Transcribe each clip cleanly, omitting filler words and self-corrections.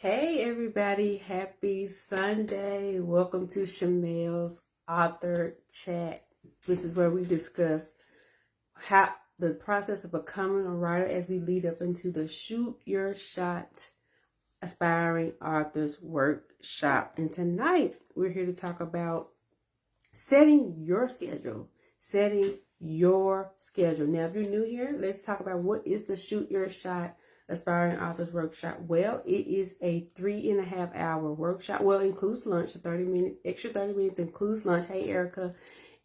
Hey everybody, happy Sunday. Welcome to Shamel's Author Chat. This is where we discuss how the process of becoming a writer as we lead up into the Shoot Your Shot Aspiring Authors Workshop. And tonight we're here to talk about setting your schedule. Now, if you're new here, let's talk about what is the Shoot Your Shot Aspiring Authors Workshop. Well, it is a 3.5 hour workshop. Well, it includes lunch, extra 30 minutes includes lunch. Hey, Erica,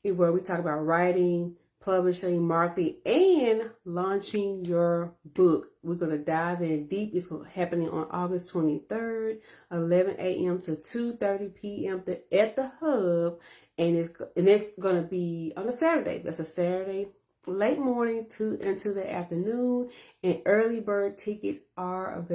where we talk about writing, publishing, marketing, and launching your book. We're going to dive in deep. It's happening on August 23rd, 11 a.m. to 2:30 p.m. at the Hub. And it's going to be on a Saturday. That's a Saturday, late morning into the afternoon. And early bird tickets are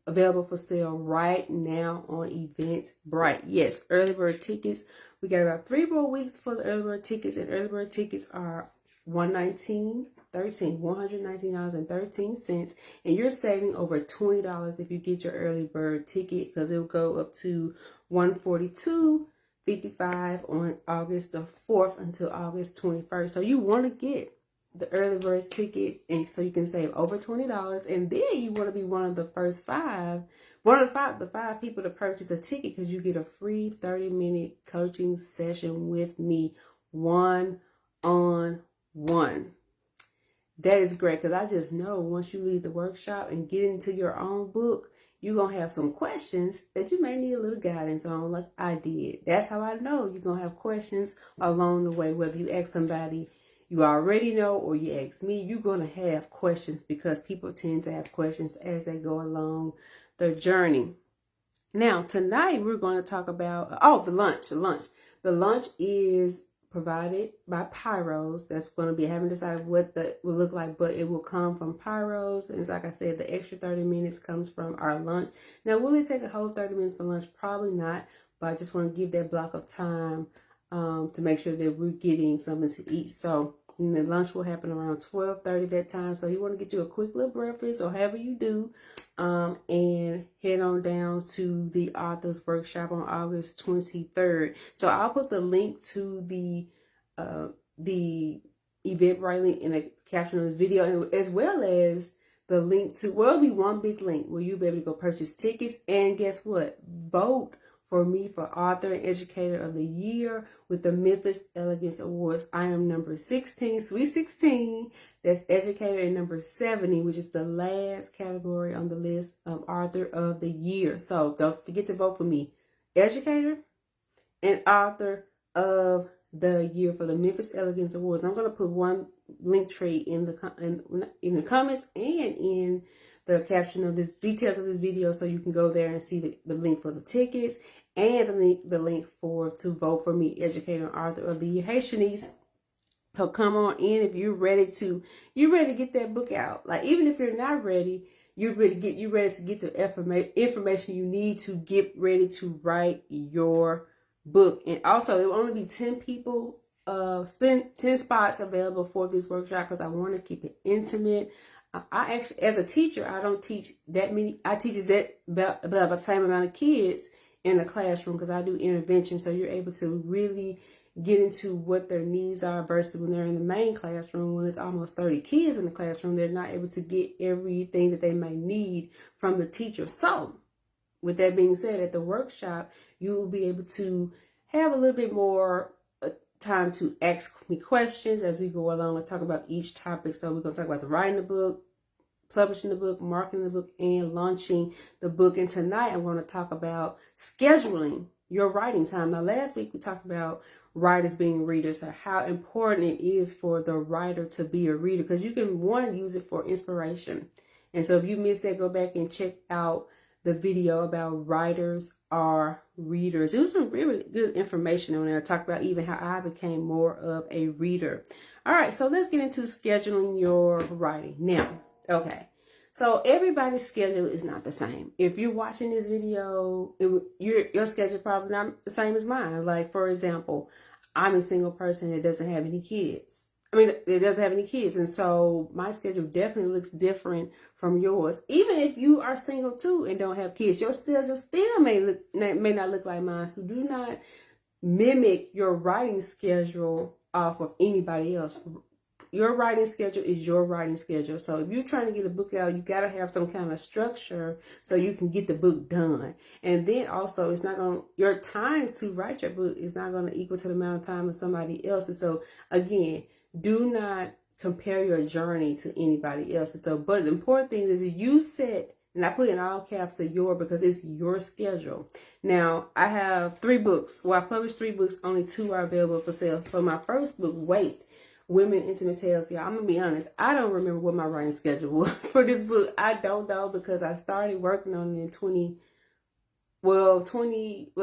available for sale right now on Eventbrite. Yes, early bird tickets. We got about 3 more weeks for the early bird tickets. And early bird tickets are $119.13. And you're saving over $20 if you get your early bird ticket, because it'll go up to $142.55 on August the 4th until August 21st. So you want to get the early bird ticket, and so you can save over $20. And then you want to be one of the five people to purchase a ticket, because you get a free 30-minute coaching session with me, one-on-one. That is great, because I just know once you leave the workshop and get into your own book, you're going to have some questions that you may need a little guidance on, like I did. That's how I know you're going to have questions along the way. Whether you ask somebody you already know or you ask me, you're going to have questions, because people tend to have questions as they go along the journey. Now, tonight we're going to talk about, the lunch. The lunch is provided by Pyros. That's going to be, I haven't decided what that will look like, but it will come from Pyros. And it's like I said, the extra 30 minutes comes from our lunch. Now, will it take a whole 30 minutes for lunch? Probably not, but I just want to give that block of time to make sure that we're getting something to eat. So the lunch will happen around 12:30 that time. So you want to get you a quick little breakfast or however you do, and head on down to the author's workshop on August 23rd. So I'll put the link to the Eventbrite link in the caption of this video, as well as the link to, well, it'll be one big link where you'll be able to go purchase tickets, and guess what? Vote for me for Author and Educator of the Year with the Memphis Elegance Awards. I am number 16, sweet 16. That's Educator, and number 70, which is the last category on the list of Author of the Year. So don't forget to vote for me, Educator and Author of the Year for the Memphis Elegance Awards. I'm going to put one link tree in the comments and in the caption of this, details of this video, so you can go there and see the link for the tickets and the link to vote for me, Educator and Author of the Year. Hey, Shanice. So come on in if you're ready to get that book out. Like, even if you're not ready, you're ready to get the information you need to get ready to write your book. And also, there will only be 10 people, 10 spots available for this workshop, because I want to keep it intimate. I actually, as a teacher, I don't teach that many. I teach about the same amount of kids in the classroom, because I do intervention. So you're able to really get into what their needs are, versus when they're in the main classroom, when it's almost 30 kids in the classroom, they're not able to get everything that they may need from the teacher. So with that being said, at the workshop, you will be able to have a little bit more time to ask me questions as we go along and talk about each topic. So we're going to talk about the writing the book, publishing the book, marketing the book, and launching the book. And tonight I'm going to talk about scheduling your writing time. Now, last week we talked about writers being readers, and how important it is for the writer to be a reader, because you can, one, use it for inspiration. And so if you missed that, go back and check out the video about writers are readers. It was some really good information on there. I talked about even how I became more of a reader. All right, so let's get into scheduling your writing. Now, okay, so everybody's schedule is not the same. If you're watching this video, your schedule probably not the same as mine. Like, for example, I'm a single person that doesn't have any kids. I mean, it doesn't have any kids. And so my schedule definitely looks different from yours. Even if you are single too and don't have kids, your schedule still may not look like mine. So do not mimic your writing schedule off of anybody else. Your writing schedule is your writing schedule. So if you're trying to get a book out, you got to have some kind of structure so you can get the book done. And then also, it's not going to, your time to write your book is not going to equal to the amount of time of somebody else's. So again, do not compare your journey to anybody else's. So, but the important thing is you set, and I put in all caps of your, because it's your schedule. Now, I have 3 books. Well, I published 3 books. Only 2 are available for sale. So my first book, Wait, Women Intimate Tales. Y'all, I'm going to be honest. I don't remember what my writing schedule was for this book. I don't know, because I started working on it in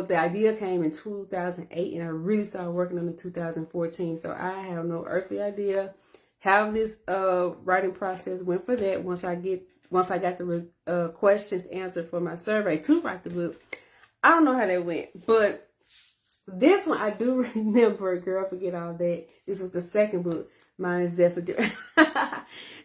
the idea came in 2008, and I really started working on it in 2014. So I have no earthly idea how this writing process went for that. Once I got the questions answered for my survey to write the book, I don't know how that went. But this one I do remember. Girl, forget all that. This was the second book. Mine is definitely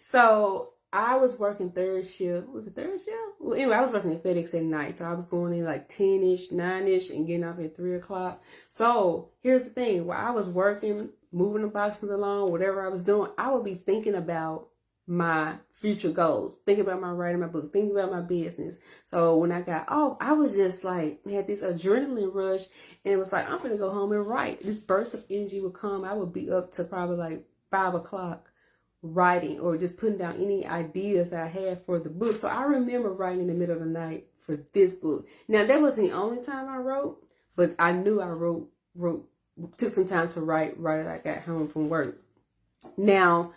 So I was working third shift. Was it third shift? Well, anyway, I was working at FedEx at night. So I was going in like 10-ish, 9-ish, and getting off at 3 o'clock. So here's the thing. While I was working, moving the boxes along, whatever I was doing, I would be thinking about my future goals, thinking about my writing my book, thinking about my business. So when I got off, I was just like, had this adrenaline rush, and it was like, I'm gonna go home and write. This burst of energy would come. I would be up to probably like 5 o'clock writing, or just putting down any ideas I had for the book. So I remember writing in the middle of the night for this book. Now, that wasn't the only time I wrote, but I knew I took some time to write right as I got home from work. Now,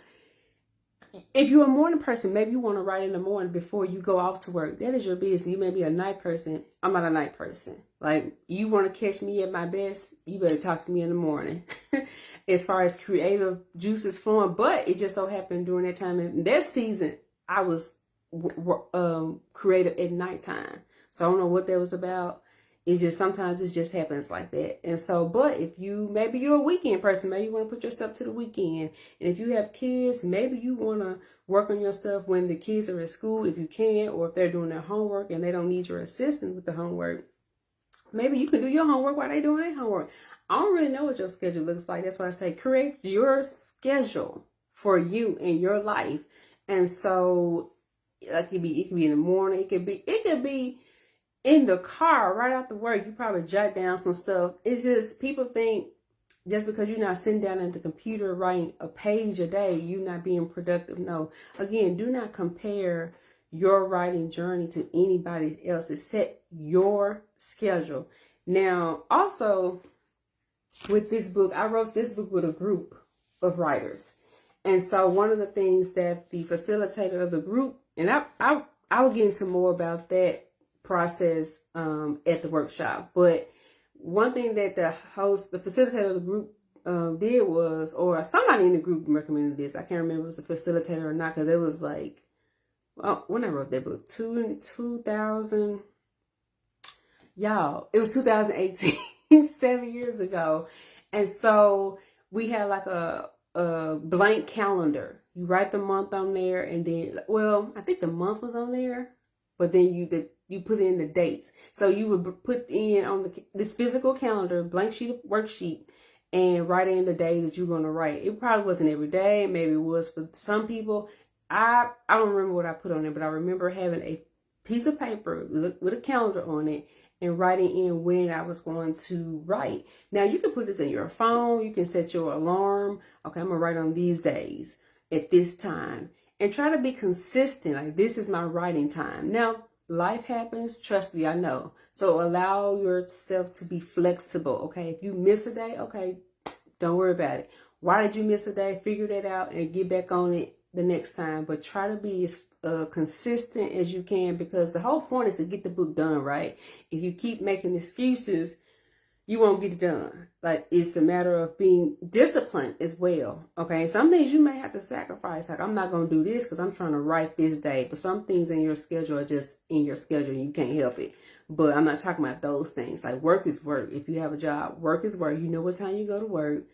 if you're a morning person, maybe you want to write in the morning before you go off to work. That is your business. You may be a night person. I'm not a night person. Like, you want to catch me at my best, you better talk to me in the morning. As far as creative juices flowing. But it just so happened during that time, in that season, I was creative at nighttime. So I don't know what that was about. It's just, sometimes it just happens like that. And so, but if maybe you're a weekend person, maybe you want to put your stuff to the weekend. And if you have kids, maybe you want to work on your stuff when the kids are at school, if you can, or if they're doing their homework and they don't need your assistance with the homework. Maybe you can do your homework while they're doing their homework. I don't really know what your schedule looks like. That's why I say create your schedule for you in your life. And so it could be in the morning. It could be in the car right after work. You probably jot down some stuff. It's just, people think just because you're not sitting down at the computer writing a page a day, you're not being productive. No. Again, do not compare your writing journey to anybody else's. Set your schedule. Now, also with this book, I wrote this book with a group of writers. And so one of the things that the facilitator of the group, and I will get into more about that process at the workshop. But one thing that the facilitator of the group did was, or somebody in the group recommended this. I can't remember if it was a facilitator or not, because it was like, well, when I wrote that book, 2000, y'all, it was 2018, 7 years ago. And so we had like a blank calendar. You write the month on there, and then, well, I think the month was on there, but then you put in the dates. So you would put in on this physical calendar, blank worksheet, and write in the days that you're going to write. It probably wasn't every day. Maybe it was for some people. I don't remember what I put on it, but I remember having a piece of paper with a calendar on it and writing in when I was going to write. Now, you can put this in your phone. You can set your alarm. Okay, I'm going to write on these days at this time. And try to be consistent. Like, this is my writing time. Now, life happens. Trust me, I know. So allow yourself to be flexible. Okay, if you miss a day, okay, don't worry about it. Why did you miss a day? Figure that out and get back on it the next time. But try to be as consistent as you can, because the whole point is to get the book done, right? If you keep making excuses, you won't get it done. Like, it's a matter of being disciplined as well. Okay, some things you may have to sacrifice. Like, I'm not going to do this because I'm trying to write this day. But some things in your schedule are just in your schedule and you can't help it. But I'm not talking about those things. Like, work is work. If you have a job, work is work. You know what time you go to work.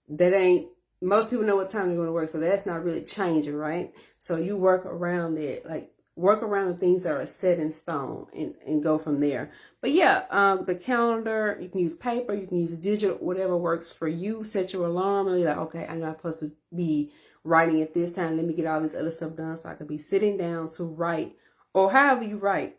That ain't most people know what time they're going to work, so that's not really changing, right? So you work around it, like work around the things that are set in stone and go from there. But yeah, the calendar, you can use paper, you can use digital, whatever works for you. Set your alarm and you're like, okay, I'm not supposed to be writing at this time. Let me get all this other stuff done so I can be sitting down to write, or however you write.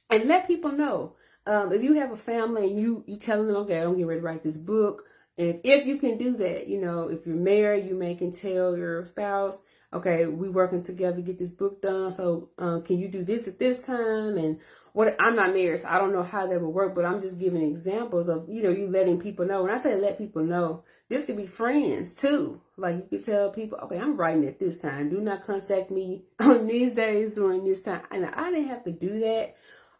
And let people know. If you have a family and you telling them, okay, I'm getting ready to write this book. And if you can do that, you know, if you're married, you may can tell your spouse, okay, we working together to get this book done. So can you do this at this time? And what, I'm not married, so I don't know how that would work, but I'm just giving examples of, you know, you letting people know. When I say let people know, this could be friends too. Like you could tell people, okay, I'm writing at this time. Do not contact me on these days during this time. And I didn't have to do that.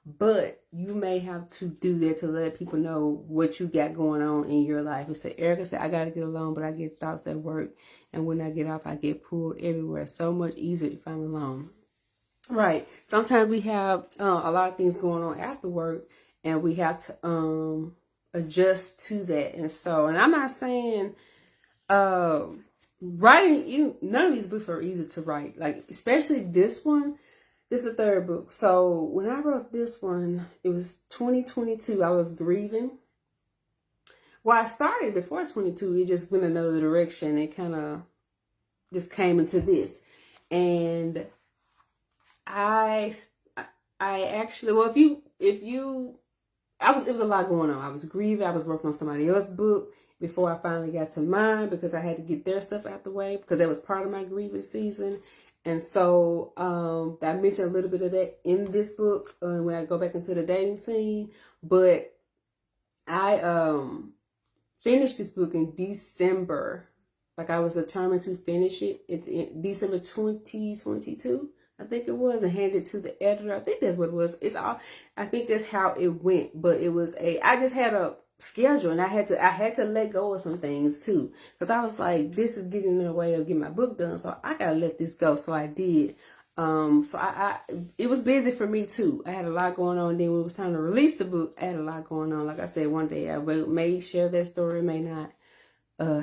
But you may have to do that to let people know what you got going on in your life. And say, Erica said, I got to get alone, but I get thoughts at work. And when I get off, I get pulled everywhere. So much easier if I'm alone. Right. Sometimes we have a lot of things going on after work, and we have to adjust to that. And so, and I'm not saying writing, none of these books are easy to write. Like, especially this one. This is the third book. So when I wrote this one, it was 2022. I was grieving. Well, I started before 22. It just went another direction. It kind of just came into this. And I actually, well, it was a lot going on. I was grieving. I was working on somebody else's book before I finally got to mine, because I had to get their stuff out the way, because that was part of my grieving season. And so I mentioned a little bit of that in this book when I go back into the dating scene. But I finished this book in December. Like, I was determined to finish it. It's in December 2022, I think it was, and handed it to the editor. I think that's what it was. I think that's how it went. But it was I just had a schedule, and I had to let go of some things too, because I was like, this is getting in the way of getting my book done, so I gotta let this go. So I did. So it was busy for me too. I had a lot going on. Then when it was time to release the book, I had a lot going on. Like I said, one day I may share that story, may not.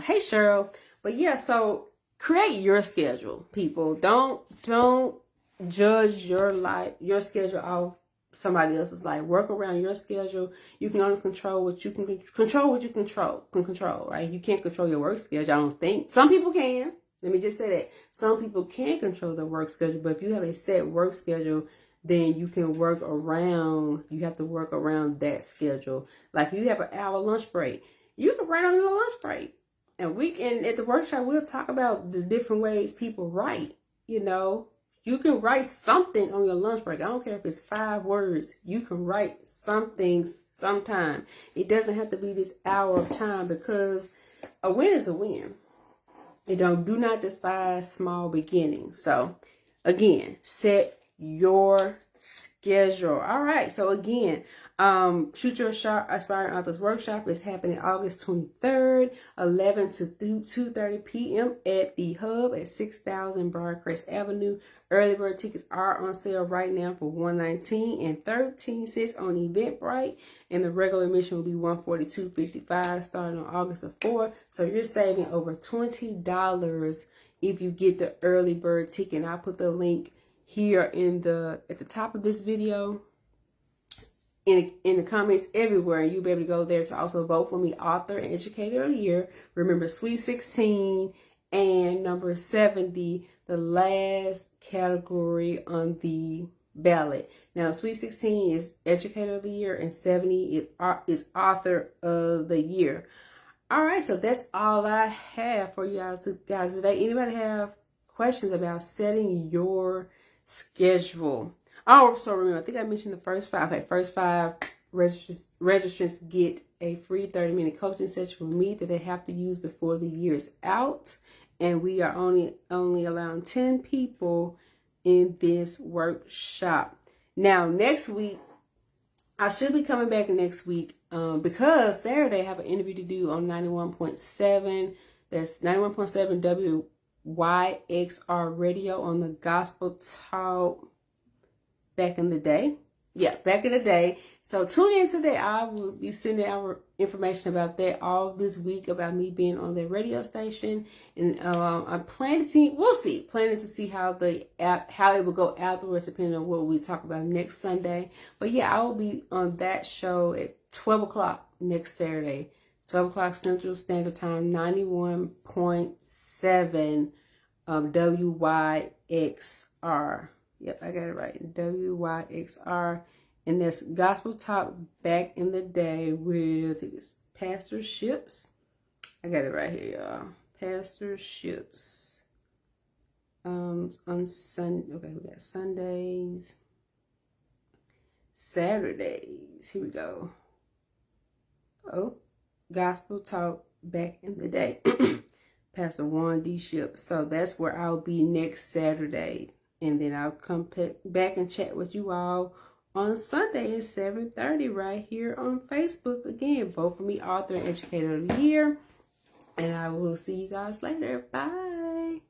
Hey Cheryl. But yeah, so create your schedule, people. Don't judge your life, your schedule off somebody else's life. Work around your schedule. You can only control what you can control. What you can control, right? You can't control your work schedule, I don't think. Some people can. Let me just say that some people can control their work schedule, but if you have a set work schedule, then you can work around. You have to work around that schedule. Like, you have an hour lunch break, you can write on your lunch break. And at the workshop, we'll talk about the different ways people write. You know, you can write something on your lunch break. I don't care if it's 5 words. You can write something sometime. It doesn't have to be this hour of time, because a win is a win. Do not despise small beginnings. So again, set your schedule. All right. So again, Shoot Your Shot Aspiring Authors Workshop is happening August 23rd, 11 to 2:30 p.m. at the Hub at 6000 Briarcrest Avenue. Early bird tickets are on sale right now for $119 and $13 on Eventbrite, and the regular admission will be $142.55 starting on August the 4th. So you're saving over $20 if you get the early bird ticket. And I'll put the link here at the top of this video, in the comments everywhere, and you'll be able to go there to also vote for me Author and Educator of the Year. Remember, Sweet 16 and number 70, the last category on the ballot. Now, Sweet 16 is Educator of the Year, and 70 is Author of the Year. All right, so that's all I have for you guys today. Anybody have questions about setting your schedule? Oh, so remember, I think I mentioned the first 5. Okay, first 5 registrants get a free 30-minute coaching session with me that they have to use before the year is out. And we are only allowing 10 people in this workshop. Now, next week, I should be coming back next week because Saturday I have an interview to do on 91.7. That's 91.7 WYXR radio on the Gospel Talk. Back in the day. Yeah, back in the day. So tune in today. I will be sending out information about that all this week, about me being on the radio station. And I'm planning to see how how it will go afterwards, depending on what we talk about next Sunday. But yeah, I will be on that show at 12 o'clock next Saturday, 12 o'clock Central Standard Time, 91.7 WYXR. Yep, I got it right. WYXR. And that's Gospel Talk Back in the Day with Pastor Ships. I got it right here, y'all. Pastor Ships. On Sunday. Okay, we got Sundays. Saturdays. Here we go. Oh, Gospel Talk Back in the Day. Pastor Warren D. Ships. So that's where I'll be next Saturday. And then I'll come back and chat with you all on Sunday at 7:30 right here on Facebook. Again, vote for me, Author and Educator of the Year. And I will see you guys later. Bye.